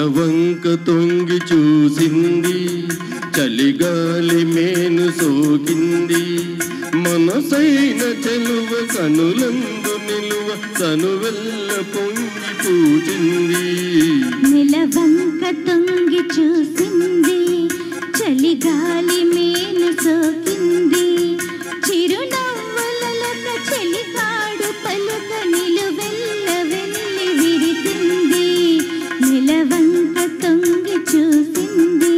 నెలవంక తొంగి చూసింది, చలిగాలి మేను సోకింది. మనసైన చెలువ కనులందు నిలువ తనువెల్ల పొంగి పూచింది. నెలవంక తొంగి చూసింది, చలిగాలి మేను సోకింది. చిరునవ్వులక చెలికాడు పలుక నిలువెల్ల వెళ్ళి విరిసింది. నెలవంక తొంగి చూసింది.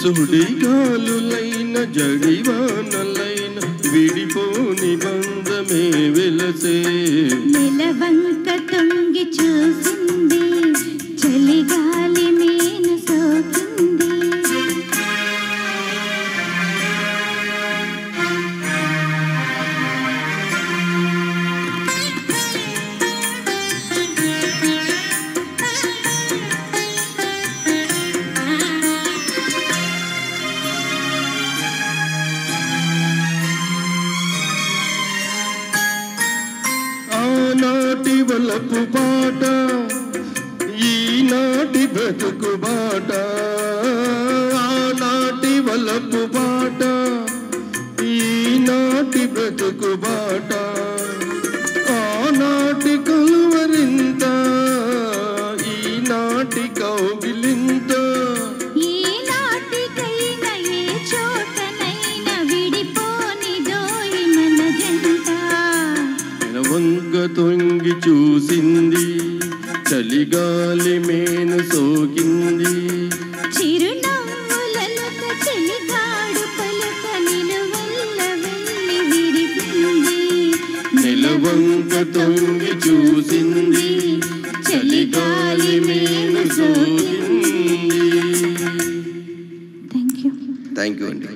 సుడిగాలులైన జడివానలైన విడిపోని బంధమే వెలసే. నెలవంక తొంగి చూసింది, చలిగాలి మేను సోకింది. ఆనాటి వలపు బాట, ఈనాటి బ్రతుకు బాట. ఆనాటి వలపు బాట, ఈనాటి బ్రతుకు బాట. ఆనాటి కలువరింత, ఈనాటి కౌగిలింత. నెలవంక తొంగి చూసింది, చలిగాలి మేను సోకింది. చిరునవ్వులక చెలికాడు పలుక నిలువెల్ల వెళ్ళి విరిసింది. నెలవంక తొంగి చూసింది, చలిగాలి మేను సోకింది. థ్యాంక్ యూ థ్యాంక్ యూ అండి.